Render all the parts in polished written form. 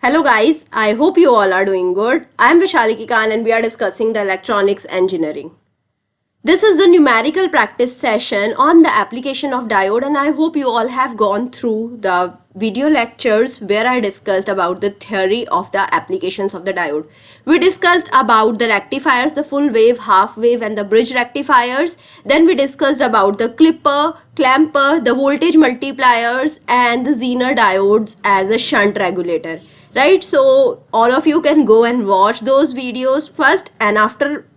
Hello guys, I hope you all are doing good. I am Vishaliki Khan and we are discussing the electronics engineering. This is the numerical practice session on the application of diode, and I hope you all have gone through the video lectures where I discussed about the theory of the applications of the diode. We discussed about the rectifiers, the full wave, half wave and the bridge rectifiers. Then we discussed about the clipper, clamper, the voltage multipliers and the Zener diodes as a shunt regulator. Right, so all of you can go and watch those videos first, and after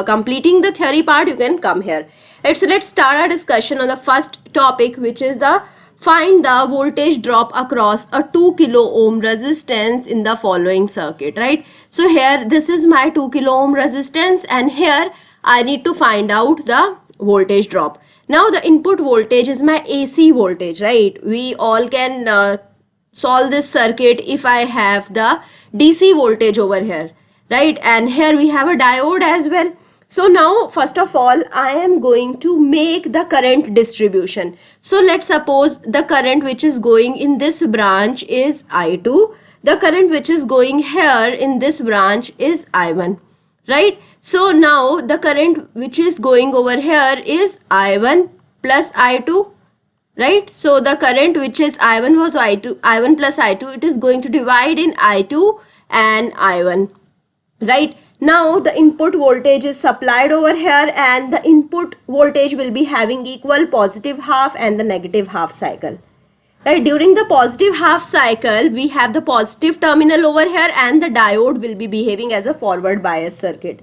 completing the theory part you can come here. Right, so let's start our discussion on the first topic, which is the find the voltage drop across a 2 kilo ohm resistance in the following circuit. Right, so here this is my 2 kilo ohm resistance and here I need to find out the voltage drop. Now the input voltage is my AC voltage, right? We all can solve this circuit if I have the DC voltage over here, right? And here we have a diode as well. So now first of all I am going to make the current distribution. So let's suppose the current which is going in this branch is I2, the current which is going here in this branch is I1, right? So now the current which is going over here is I1 plus I2, right? So the current which is I1 was I1 plus I2, it is going to divide in I2 and I1, right? Now the input voltage is supplied over here and the input voltage will be having equal positive half and the negative half cycle. Right, during the positive half cycle we have the positive terminal over here and the diode will be behaving as a forward bias circuit.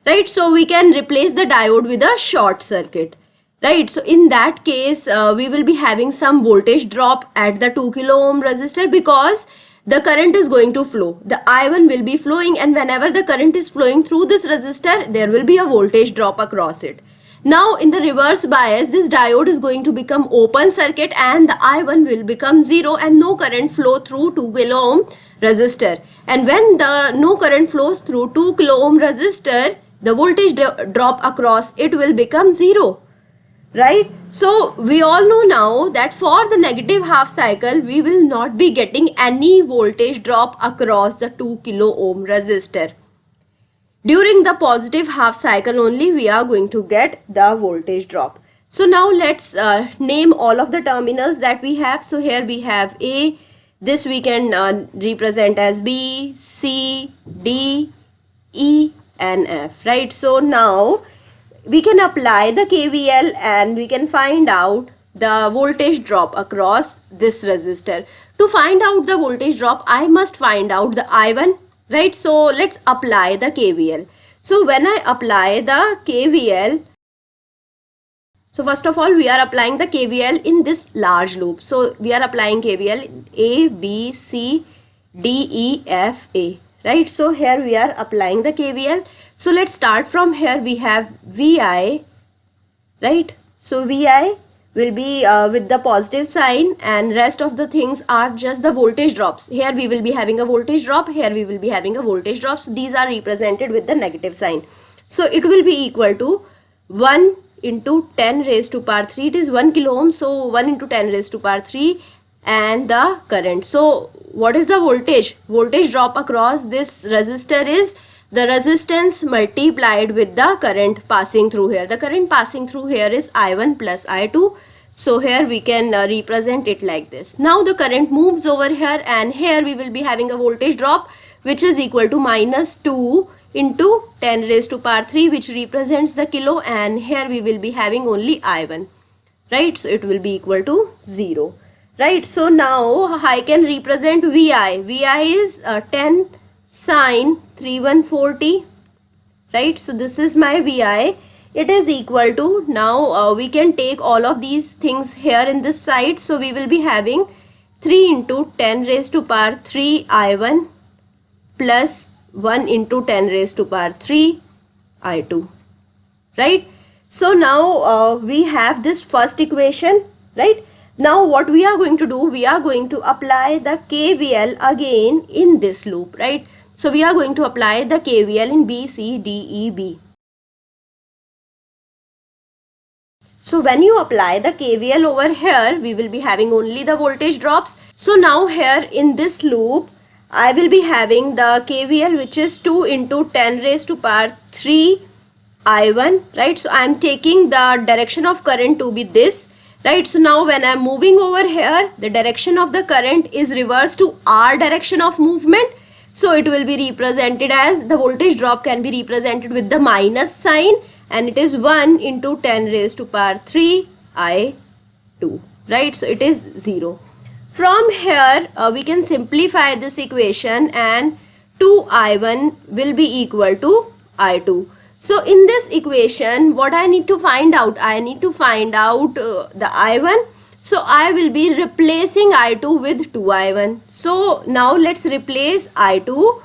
Right, so we can replace the diode with a short circuit. Right, so in that case we will be having some voltage drop at the 2 kilo ohm resistor because the current is going to flow. The I1 will be flowing, and whenever the current is flowing through this resistor, there will be a voltage drop across it. Now in the reverse bias, this diode is going to become open circuit and the I1 will become 0 and no current flow through 2 kilo ohm resistor. And when the no current flows through 2 kilo ohm resistor, the voltage drop across it will become 0. Right, so we all know now that for the negative half cycle we will not be getting any voltage drop across the 2 kilo ohm resistor. During the positive half cycle only we are going to get the voltage drop. So now let's name all of the terminals that we have. So here we have A, this we can represent as B, C, D, E and F, right? So now we can apply the KVL and we can find out the voltage drop across this resistor. To find out the voltage drop, I must find out the I1, right? So let's apply the KVL. So when I apply the KVL, so first of all we are applying the KVL in this large loop. So we are applying KVL A, B, C, D, E, F, A. Right, so here we are applying the KVL. So let's start from here. We have VI, right? So VI will be with the positive sign and rest of the things are just the voltage drops. Here we will be having a voltage drop, here we will be having a voltage drop. So these are represented with the negative sign. So it will be equal to 1 into 10 raised to power 3. It is 1 kilo ohm, so 1 into 10 raised to power 3 and the current. So what is the voltage? Voltage drop across this resistor is the resistance multiplied with the current passing through here. The current passing through here is I1 plus I2. So here we can represent it like this. Now the current moves over here and here we will be having a voltage drop which is equal to minus 2 into 10 raised to power 3, which represents the kilo, and here we will be having only I1, right? So it will be equal to 0. Right, so now I can represent VI. VI is 10 sine 3140, right? So this is my VI. It is equal to, now we can take all of these things here in this side. So we will be having 3 into 10 raised to power 3 I1 plus 1 into 10 raised to power 3 I2, right? So now we have this first equation, right? Now what we are going to do, we are going to apply the KVL again in this loop, right? So we are going to apply the KVL in B, C, D, E, B. So when you apply the KVL over here, we will be having only the voltage drops. So now here in this loop, I will be having the KVL, which is 2 into 10 raised to power 3 I1, right? So I am taking the direction of current to be this, right? So now when I am moving over here, the direction of the current is reversed to R direction of movement. So it will be represented as, the voltage drop can be represented with the minus sign, and it is 1 into 10 raised to power 3 I2, right? So it is 0. From here, we can simplify this equation, and 2I1 will be equal to I2. So in this equation, what I need to find out? I need to find out the I1. So I will be replacing I2 with 2I1. So now let's replace I2.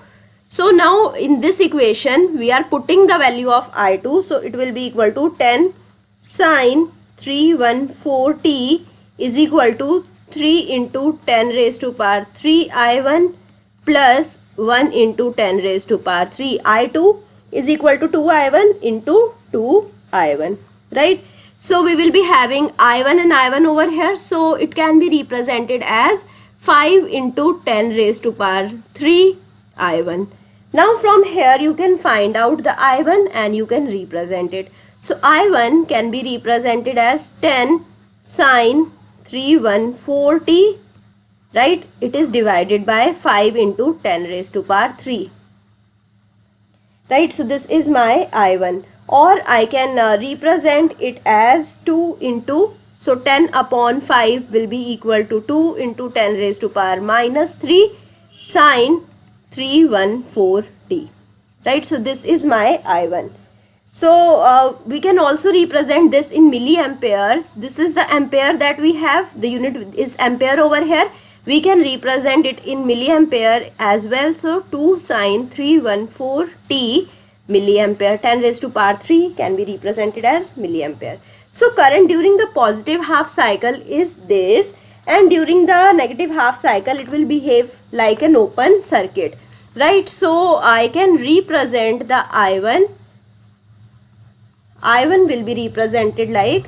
So now in this equation, we are putting the value of I2. So it will be equal to 10 sine 314t is equal to 3 into 10 raised to power 3 I1 plus 1 into 10 raised to power 3 I2 is equal to 2 I1 into 2 I1, right? So we will be having I1 and I1 over here. So it can be represented as 5 into 10 raised to power 3 I1. Now from here you can find out the I1 and you can represent it. So I1 can be represented as 10 sine 314t, right? It is divided by 5 into 10 raised to power 3. Right, so this is my I1, or I can represent it as 2 into, so 10 upon 5 will be equal to 2 into 10 raised to power minus 3 sine 314t, right? So this is my I1. So we can also represent this in milliamperes. This is the ampere that we have, the unit is ampere over here. We can represent it in milliampere as well. So 2 sine 314t milliampere, 10 raised to power 3 can be represented as milliampere. So current during the positive half cycle is this, and during the negative half cycle it will behave like an open circuit, right? So I can represent the I1. I1 will be represented like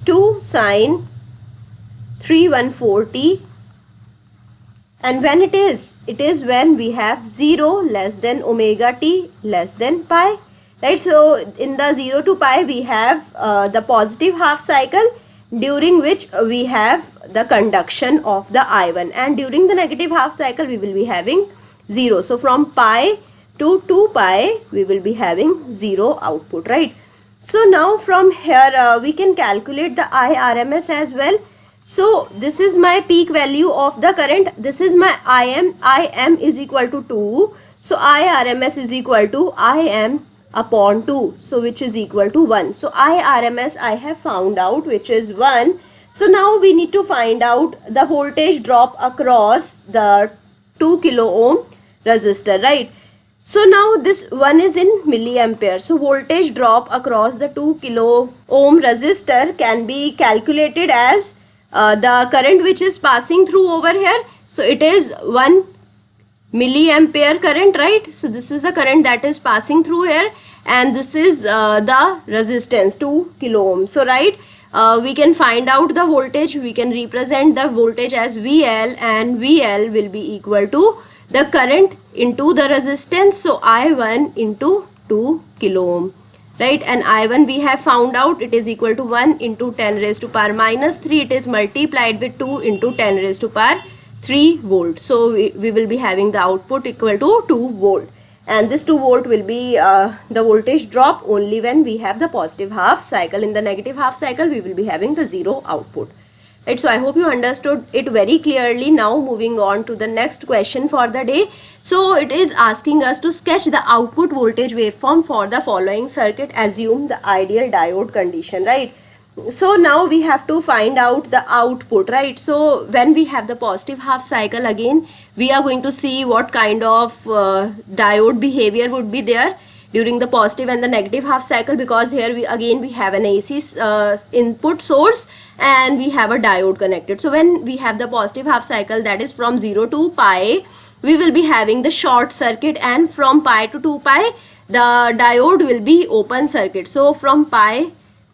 2 sine 314t. And when it is when we have 0 less than omega t less than pi, right? So in the 0 to pi we have the positive half cycle, during which we have the conduction of the I1, and during the negative half cycle we will be having 0. So from pi to 2 pi we will be having 0 output, right? So now from here we can calculate the IRMS as well. So this is my peak value of the current. This is my IM. IM is equal to 2. So IRMS is equal to IM upon 2. So which is equal to 1. So IRMS I have found out, which is 1. So now we need to find out the voltage drop across the 2 kilo ohm resistor, right? So now this one is in milliampere. So voltage drop across the 2 kilo ohm resistor can be calculated as the current which is passing through over here. So it is 1 milliampere current, right? So this is the current that is passing through here, and this is the resistance 2 kilo ohm. So right, we can find out the voltage. We can represent the voltage as VL, and VL will be equal to the current into the resistance. So I1 into 2 kilo ohm, right? And I1 we have found out, it is equal to 1 into 10 raised to power minus 3. It is multiplied with 2 into 10 raised to power 3 volt. So we will be having the output equal to 2 volt. And this 2 volt will be the voltage drop only when we have the positive half cycle. In the negative half cycle we will be having the 0 output. Right, so I hope you understood it very clearly. Now moving on to the next question for the day. So it is asking us to sketch the output voltage waveform for the following circuit. Assume the ideal diode condition, right? So now we have to find out the output, right? So when we have the positive half cycle, again we are going to see what kind of diode behavior would be there during the positive and the negative half cycle, because here we have an AC input source and we have a diode connected. So when we have the positive half cycle, that is from 0 to pi, we will be having the short circuit, and from pi to 2 pi the diode will be open circuit. So from pi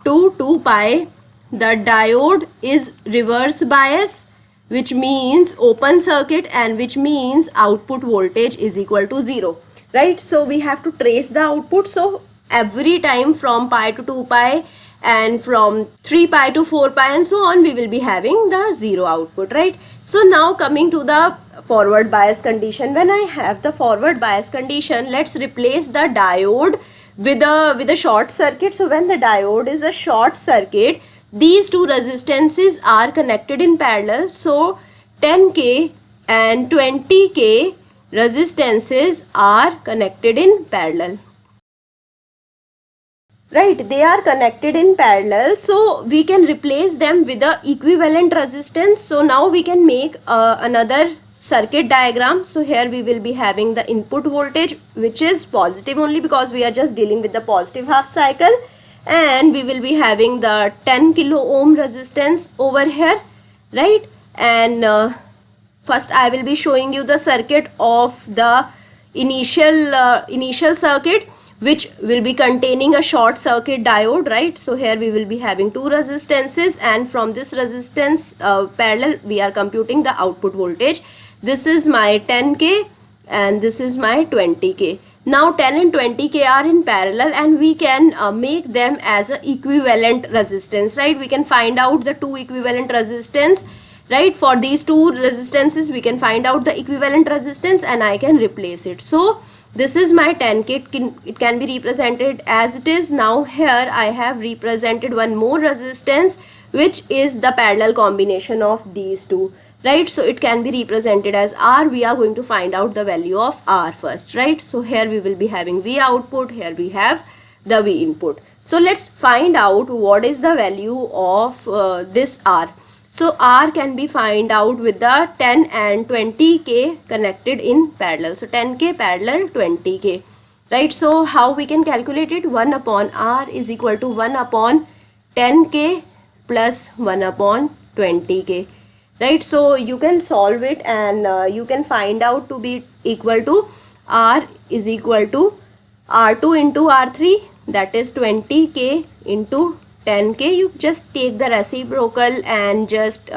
to 2 pi the diode is reverse bias, which means open circuit, and which means output voltage is equal to 0, right? So we have to trace the output. So every time from pi to 2 pi and from 3 pi to 4 pi and so on, we will be having the 0 output, right? So now coming to the forward bias condition. When I have the forward bias condition, let's replace the diode with a short circuit. So when the diode is a short circuit, these two resistances are connected in parallel. So 10k and 20k resistances are connected in parallel, right? They are connected in parallel, so we can replace them with the equivalent resistance. So now we can make another circuit diagram. So here we will be having the input voltage, which is positive only because we are just dealing with the positive half cycle, and we will be having the 10 kilo ohm resistance over here, right? And first I will be showing you the circuit of the initial circuit, which will be containing a short circuit diode, right? So here we will be having two resistances, and from this resistance parallel we are computing the output voltage. This is my 10k and this is my 20k. Now 10 and 20k are in parallel, and we can make them as a equivalent resistance, right? We can find out the two equivalent resistance, right? For these two resistances we can find out the equivalent resistance, and I can replace it. So this is my 10k. It can be represented as it is. Now here I have represented one more resistance, which is the parallel combination of these two, right? So it can be represented as R. We are going to find out the value of R first, right? So here we will be having V output, here we have the V input. So let's find out what is the value of this R. So R can be find out with the 10 and 20k connected in parallel. So 10k parallel 20k, right? So how we can calculate it? 1 upon R is equal to 1 upon 10k plus 1 upon 20k, right? So you can solve it, and you can find out to be equal to R is equal to R2 into R3, that is 20k into 10k. You just take the reciprocal and just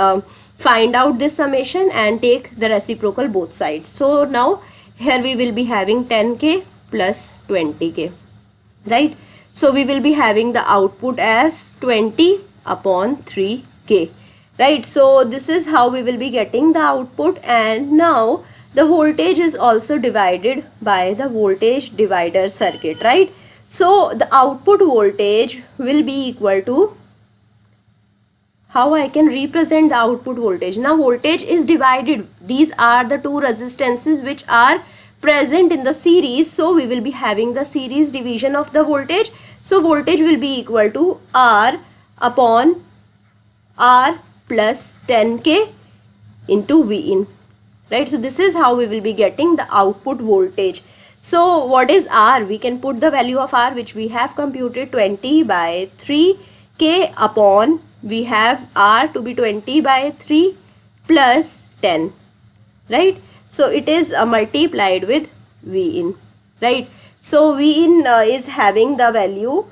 find out this summation and take the reciprocal both sides. So now here we will be having 10k plus 20k, right? So we will be having the output as 20 upon 3k, right? So this is how we will be getting the output. And now the voltage is also divided by the voltage divider circuit, right? So the output voltage will be equal to, how I can represent the output voltage? Now voltage is divided. These are the two resistances which are present in the series. So we will be having the series division of the voltage. So voltage will be equal to R upon R plus 10k into V in, right? So this is how we will be getting the output voltage. So what is R? We can put the value of R, which we have computed, 20 by 3k upon, we have R to be 20 by 3 plus 10, right? So it is multiplied with V in, right? So V in is having the value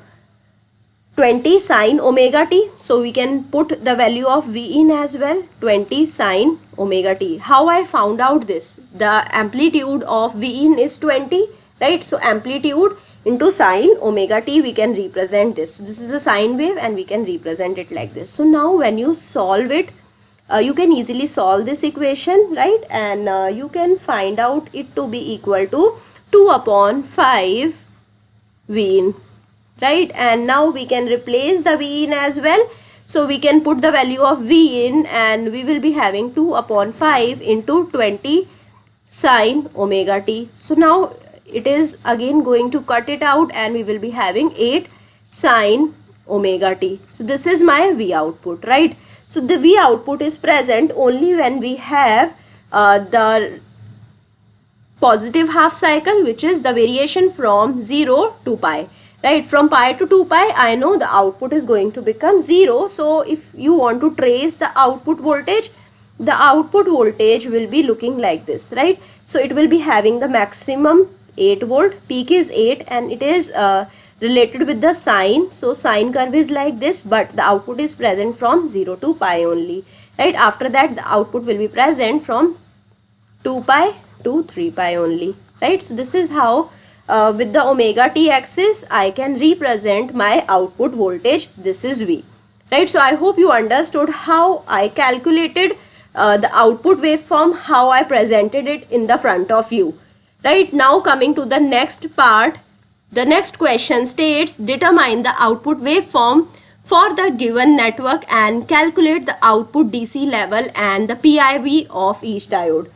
20 sine omega t. So we can put the value of V in as well, 20 sine omega t. How I found out this? The amplitude of V in is 20, right? So amplitude into sine omega t, we can represent this. So this is a sine wave and we can represent it like this. So now when you solve it, you can easily solve this equation, right? And you can find out it to be equal to 2 upon 5 V in, right? And now we can replace the V in as well. So we can put the value of V in, and we will be having 2 upon 5 into 20 sine omega t. So now it is again going to cut it out, and we will be having 8 sine omega t. So this is my V output, right? So the V output is present only when we have the positive half cycle, which is the variation from 0 to pi, right? From pi to 2 pi, I know the output is going to become 0. So if you want to trace the output voltage will be looking like this, right? So it will be having the maximum 8 volt, peak is 8, and it is related with the sine. So sine curve is like this, but the output is present from 0 to pi only, right? After that the output will be present from 2 pi to 3 pi only, right? So this is how with the omega t axis I can represent my output voltage. This is V, right? So I hope you understood how I calculated the output waveform, how I presented it in the front of you, right? Now coming to the next part, the next question states determine the output waveform for the given network and calculate the output DC level and the PIV of each diode.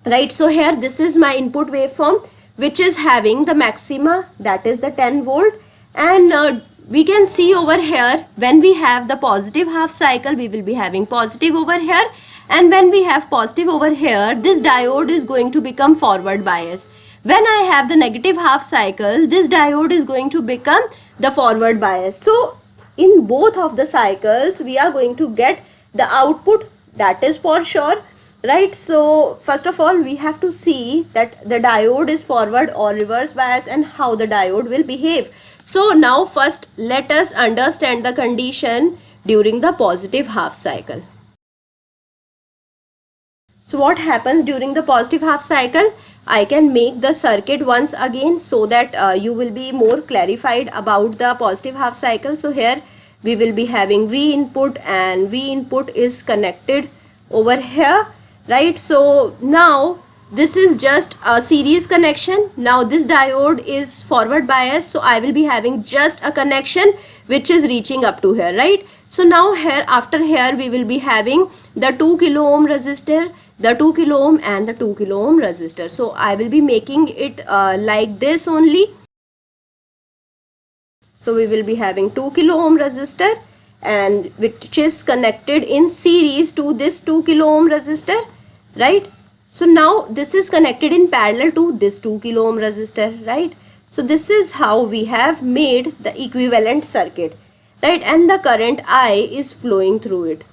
Right, so here this is my input waveform which is having the maxima, that is the 10 volt, and we can see over here when we have the positive half cycle we will be having positive over here, and when we have positive over here this diode is going to become forward bias. When I have the negative half cycle this diode is going to become the forward bias. So in both of the cycles we are going to get the output, that is for sure, right? So first of all we have to see that the diode is forward or reverse bias and how the diode will behave. So now first let us understand the condition during the positive half cycle. So what happens during the positive half cycle? I can make the circuit once again so that you will be more clarified about the positive half cycle. So here we will be having V input and V input is connected over here, right? So now this is just a series connection. Now this diode is forward bias, so I will be having just a connection which is reaching up to here, right? So now here after here we will be having the 2 kilo ohm resistor, the 2 kilo ohm and the 2 kilo ohm resistor. So I will be making it like this only. So we will be having 2 kilo ohm resistor and which is connected in series to this 2 kilo ohm resistor, right? So now this is connected in parallel to this 2 kilo ohm resistor, right? So this is how we have made the equivalent circuit, right? And the current I is flowing through it.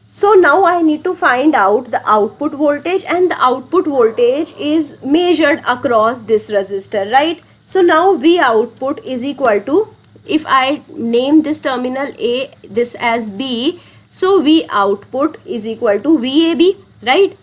So now I need to find out the output voltage, and the output voltage is measured across this resistor, right? So now V output is equal to, if I name this terminal A, this as B, so V output is equal to VAB, right?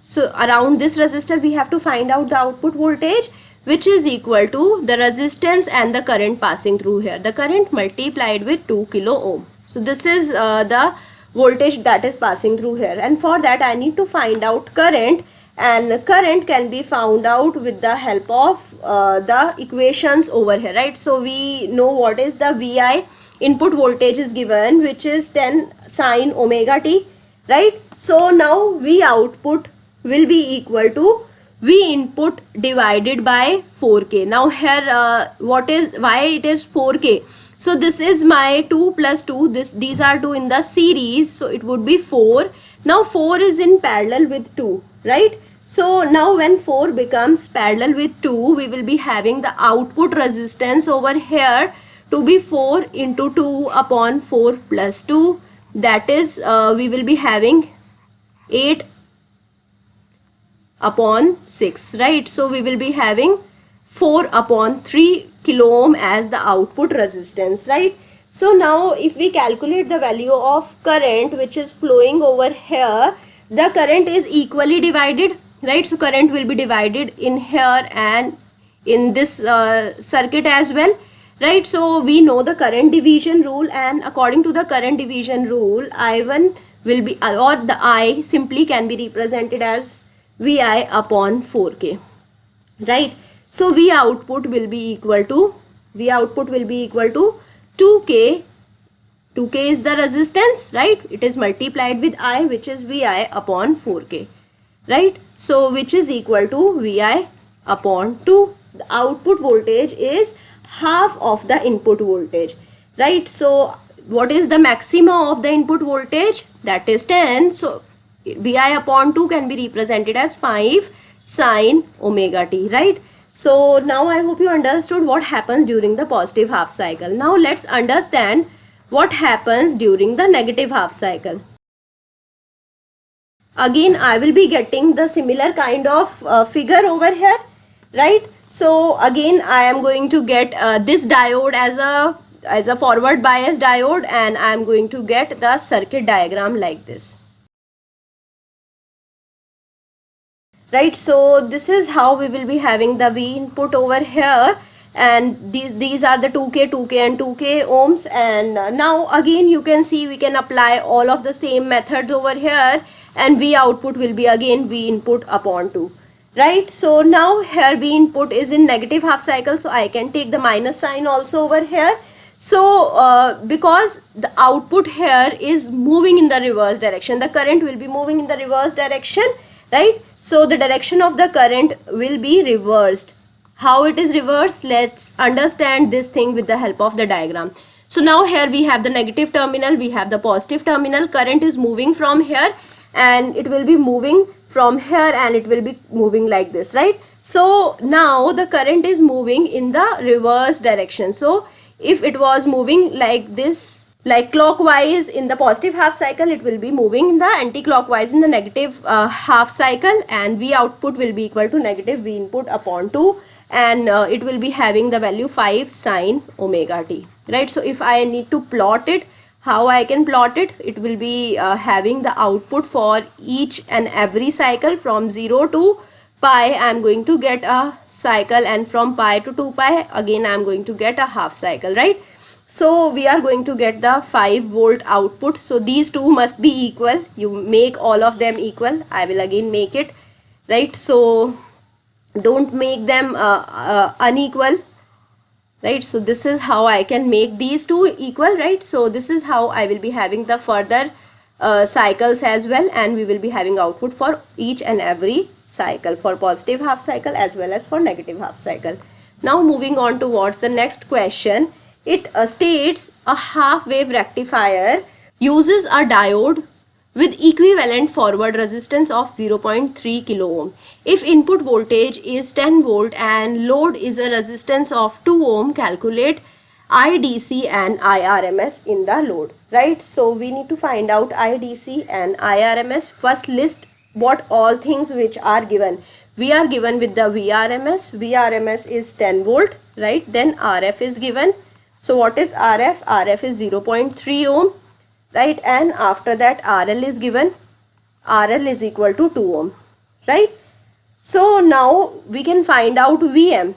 So around this resistor we have to find out the output voltage, which is equal to the resistance and the current passing through here, the current multiplied with 2 kilo ohm. So this is the voltage that is passing through here, and for that I need to find out current, and current can be found out with the help of the equations over here, right? So we know what is the VI, input voltage is given which is 10 sine omega t, right? So now V output will be equal to V input divided by 4k. Now here why it is 4k? So this is my 2 plus 2, these are 2 in the series, so it would be 4. Now 4 is in parallel with 2, right? So now when 4 becomes parallel with 2, we will be having the output resistance over here to be 4 into 2 upon 4 plus 2, that is we will be having 8 upon 6, right? So we will be having 4 upon 3 kilo ohm as the output resistance, right? So now if we calculate the value of current which is flowing over here, the current is equally divided, right? So current will be divided in here and in this circuit as well, right? So we know the current division rule, and according to the current division rule, I1 will be, or the I simply can be represented as VI upon 4k, right? So V output will be equal to 2k. 2k is the resistance, right? It is multiplied with I, which is VI upon 4k, right? So which is equal to VI upon 2. The output voltage is half of the input voltage, right? So what is the maxima of the input voltage? That is 10. So VI upon 2 can be represented as 5 sine omega t, right? So now I hope you understood what happens during the positive half cycle. Now let's understand what happens during the negative half cycle. Again I will be getting the similar kind of figure over here, right? So again I am going to get this diode as a forward bias diode, and I am going to get the circuit diagram like this. right? So this is how we will be having the V input over here, and these are the 2k, 2k and 2k ohms. And now again you can see we can apply all of the same methods over here, and V output will be again V input upon 2, right? So now here V input is in negative half cycle, so I can take the minus sign also over here. So because the output here is moving in the reverse direction, the current will be moving in the reverse direction, right? So the direction of the current will be reversed. How it is reversed? Let's understand this thing with the help of the diagram. So now here we have the negative terminal, we have the positive terminal. Current is moving from here, and it will be moving from here, and it will be moving like this, right? So now the current is moving in the reverse direction. So if it was moving like this, like clockwise in the positive half cycle, it will be moving in the anti-clockwise in the negative half cycle, and V output will be equal to negative V input upon 2, and it will be having the value 5 sine omega t, right? So if I need to plot it, how I can plot it? It will be having the output for each and every cycle from 0 to pi. I am going to get a cycle, and from pi to 2 pi again I am going to get a half cycle, right? So we are going to get the 5 volt output. So these two must be equal. You make all of them equal. I will again make it, right? So don't make them unequal, right? So this is how I can make these two equal, right? So this is how I will be having the further cycles as well, and we will be having output for each and every cycle, for positive half cycle as well as for negative half cycle. Now moving on towards the next question. It states a half wave rectifier uses a diode with equivalent forward resistance of 0.3 kilo ohm. If input voltage is 10 volt and load is a resistance of 2 ohm, calculate IDC and IRMS in the load, right? So we need to find out IDC and IRMS. First list what all things which are given. We are given with the VRMS. VRMS is 10 volt, right? Then RF is given. So what is RF? RF is 0.3 ohm, right? And after that RL is given. RL is equal to 2 ohm, right? So now we can find out VM.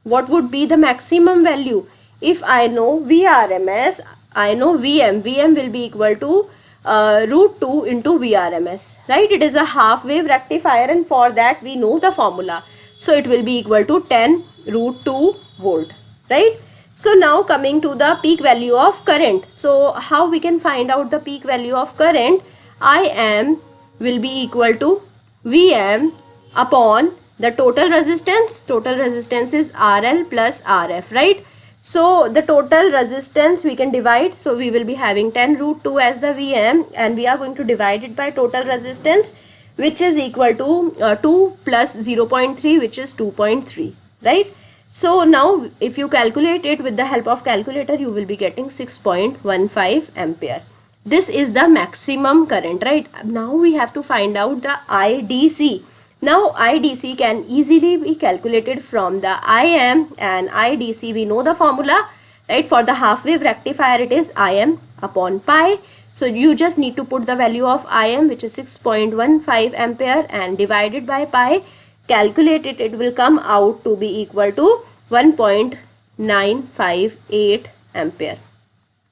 What would be the maximum value? If I know VRMS, I know VM. VM will be equal to root 2 into VRMS, right? It is a half wave rectifier, and for that we know the formula. So it will be equal to 10 root 2 volt, right? So now coming to the peak value of current. So how we can find out the peak value of current? IM will be equal to VM upon the total resistance. Total resistance is RL plus RF, right? So the total resistance we can divide. So we will be having 10 root 2 as the VM, and we are going to divide it by total resistance, which is equal to 2 plus 0.3, which is 2.3, right? So now if you calculate it with the help of calculator, you will be getting 6.15 ampere. This is the maximum current, right? Now we have to find out the IDC. Now IDC can easily be calculated from the IM, and IDC we know the formula, right? For the half wave rectifier it is IM upon pi. So you just need to put the value of IM, which is 6.15 ampere, and divide it by pi. Calculate it, it will come out to be equal to 1.958 ampere,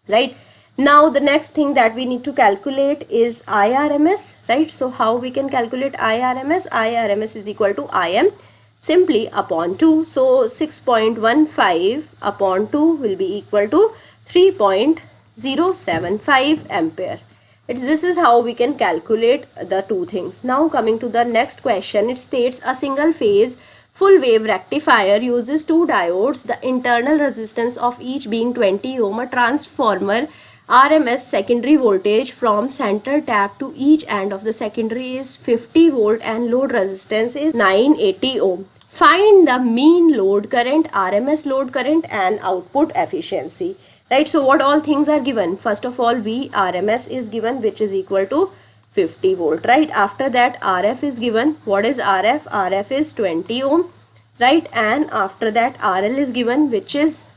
right? Now the next thing that we need to calculate is IRMS, right? So how we can calculate IRMS? IRMS is equal to IM simply upon 2. So 6.15 upon 2 will be equal to 3.075 ampere. This is how we can calculate the two things. Now coming to the next question, it states a single phase full wave rectifier uses two diodes, the internal resistance of each being 20 ohm, a transformer RMS secondary voltage from center tap to each end of the secondary is 50 volt, and load resistance is 980 ohm. Find the mean load current, RMS load current, and output efficiency, right? So what all things are given? First of all, VRMS is given, which is equal to 50 volt, right? After that RF is given. What is RF? RF is 20 ohm, right? And after that RL is given, which is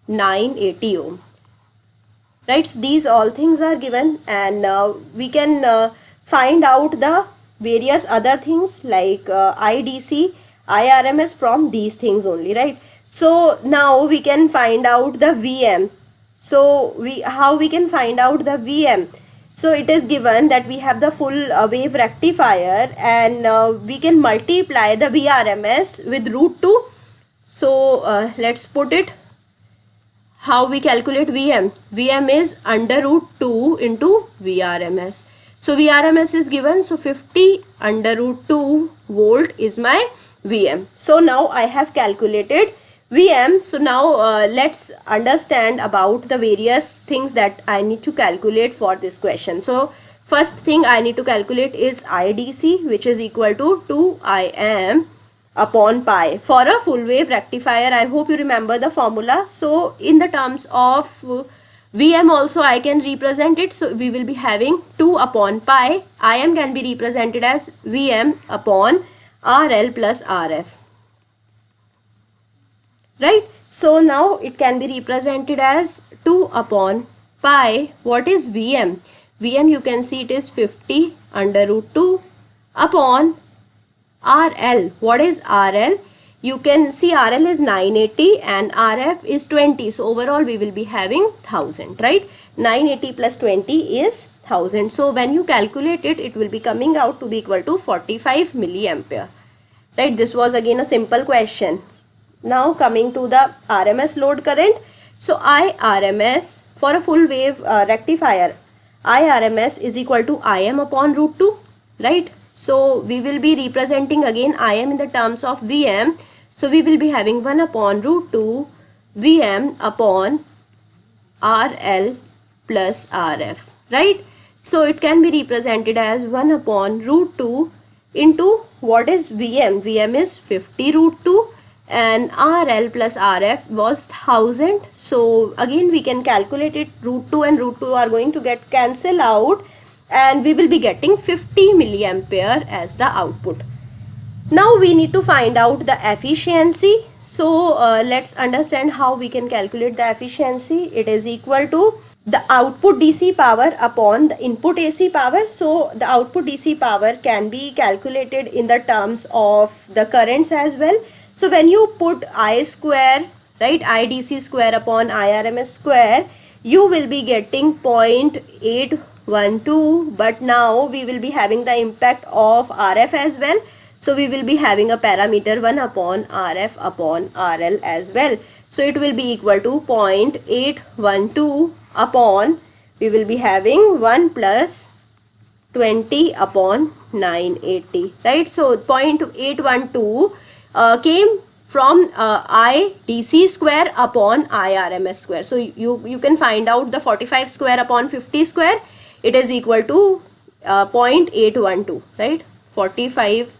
980 ohm, right? So these all things are given, and we can find out the various other things like IDC, IRMS from these things only, right? So now we can find out the VM. So how we can find out the VM? So it is given that we have the full wave rectifier, and we can multiply the VRMS with root 2. So let's put it. How we calculate VM? VM is under root 2 into VRMS. So VRMS is given, so 50 under root 2 volt is my VM. So now I have calculated VM. So now let's understand about the various things that I need to calculate for this question. So first thing I need to calculate is IDC, which is equal to 2Im upon pi. For a full wave rectifier, I hope you remember the formula. So in the terms of VM also I can represent it. So we will be having 2 upon pi. Im can be represented as VM upon RL plus RF. Right? So now it can be represented as 2 upon pi. What is VM? VM, you can see it is 50 under root 2 upon RL. What is RL? You can see RL is 980 and RF is 20. So overall we will be having 1000, right? 980 plus 20 is 1000. So when you calculate it, it will be coming out to be equal to 45 milliampere. Right? This was again a simple question. Now coming to the RMS load current. So IRMS for a full wave rectifier, IRMS is equal to Im upon root 2, right? So we will be representing again Im in the terms of VM. So we will be having 1 upon root 2 VM upon RL plus RF, right? So it can be represented as 1 upon root 2 into what is VM? VM is 50 root 2 and RL plus RF was 1000. So again we can calculate it. Root 2 and root 2 are going to get cancelled out, and we will be getting 50 milliampere as the output. Now we need to find out the efficiency. So let's understand how we can calculate the efficiency. It is equal to the output DC power upon the input AC power. So the output DC power can be calculated in the terms of the currents as well. So when you put I square, right, IDC square upon IRMS square, you will be getting 0.812, but now we will be having the impact of RF as well. So we will be having a parameter 1 upon RF upon RL as well. So it will be equal to 0.812 upon, we will be having 1 plus 20 upon 980, right? So 0.812 came from IDC square upon IRMS square. So you can find out the 45 square upon 50 square. It is equal to 0.812, right? 45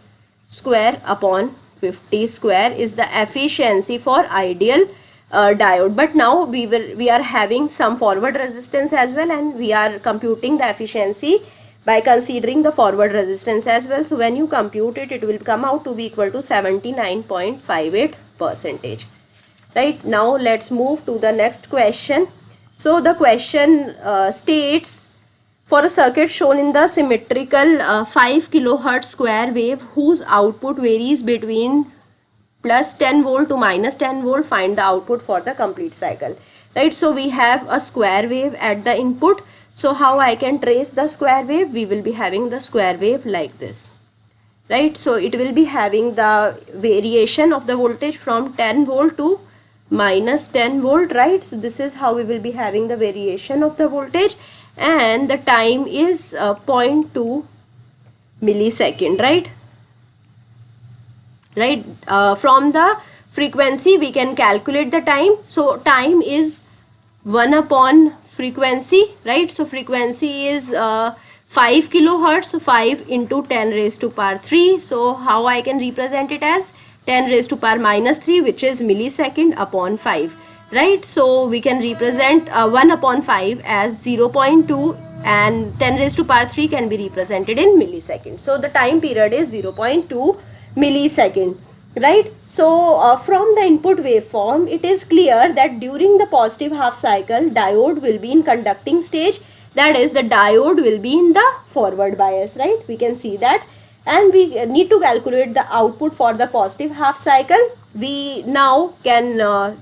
square upon 50 square is the efficiency for ideal diode. But now we are having some forward resistance as well, and we are computing the efficiency by considering the forward resistance as well. So when you compute it, it will come out to be equal to 79.58%. Right? Now let's move to the next question. So the question states, for a circuit shown in the symmetrical 5 kilohertz square wave whose output varies between plus 10 volt to minus 10 volt, find the output for the complete cycle. Right? So we have a square wave at the input. So how I can trace the square wave? We will be having the square wave like this. Right? So it will be having the variation of the voltage from 10 volt to minus 10 volt, right? So this is how we will be having the variation of the voltage, and the time is 0.2 millisecond, right? Right? From the frequency we can calculate the time. So time is 1 upon frequency, right? So frequency is 5 kilohertz, so 5 into 10 raised to power 3. So how I can represent it as 10 raised to power minus 3, which is millisecond upon 5, right? So we can represent 1 upon 5 as 0.2, and 10 raised to power 3 can be represented in milliseconds. So the time period is 0.2 millisecond. Right? So from the input waveform, it is clear that during the positive half cycle, diode will be in conducting stage. That is, the diode will be in the forward bias, right? We can see that and we need to calculate the output for the positive half cycle. We now can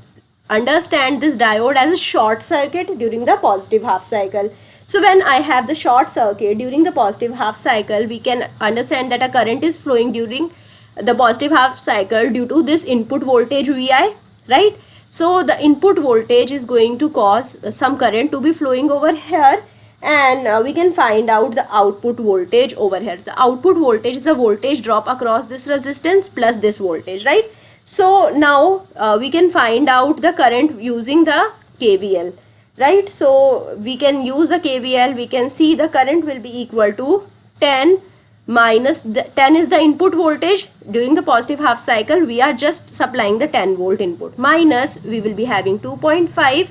understand this diode as a short circuit during the positive half cycle. So when I have the short circuit during the positive half cycle, we can understand that a current is flowing during the positive half cycle due to this input voltage Vi, right? So the input voltage is going to cause some current to be flowing over here, and we can find out the output voltage over here. The output voltage is a voltage drop across this resistance plus this voltage, right? So now we can find out the current using the KVL, right? So we can use the KVL. We can see the current will be equal to 10 minus 10 is the input voltage during the positive half cycle. We are just supplying the 10 volt input, minus we will be having 2.5.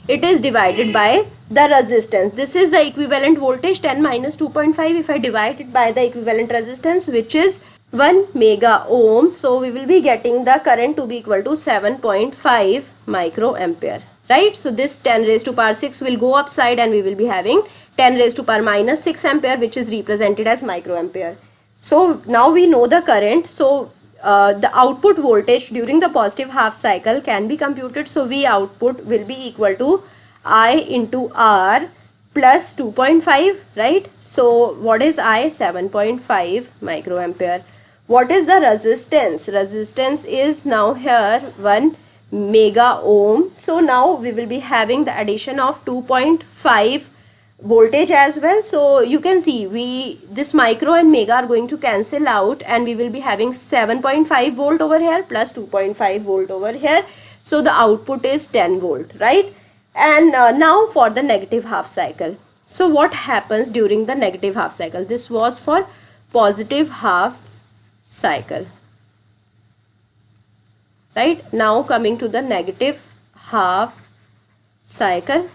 It is divided by the resistance. This is the equivalent voltage. 10 minus 2.5, if I divide it by the equivalent resistance, which is 1 mega ohm, so we will be getting the current to be equal to 7.5 microampere, right? So this 10 raised to power 6 will go upside, and we will be having 10 raised to power minus 6 ampere, which is represented as microampere. So now we know the current. So the output voltage during the positive half cycle can be computed. So V output will be equal to I into R plus 2.5, right? So what is I? 7.5 microampere. What is the resistance? Resistance is now here 1 mega ohm. So now we will be having the addition of 2.5 voltage as well. So you can see this micro and mega are going to cancel out, and we will be having 7.5 volt over here plus 2.5 volt over here. So the output is 10 volt, right? And now for the negative half cycle. So what happens during the negative half cycle? This was for positive half cycle, right? Now coming to the negative half cycle.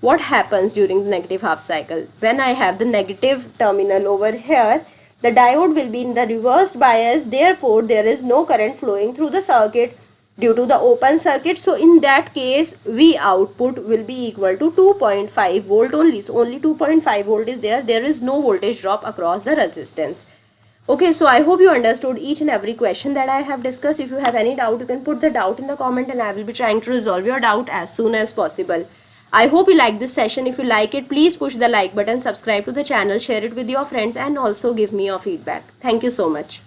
What happens during the negative half cycle? When I have the negative terminal over here, the diode will be in the reversed bias. Therefore, there is no current flowing through the circuit due to the open circuit. So in that case, V output will be equal to 2.5 volt only. So only 2.5 volt is there. There is no voltage drop across the resistance. Okay, so I hope you understood each and every question that I have discussed. If you have any doubt, you can put the doubt in the comment, and I will be trying to resolve your doubt as soon as possible. I hope you like this session. If you like it, please push the like button, subscribe to the channel, share it with your friends, and also give me your feedback. Thank you so much.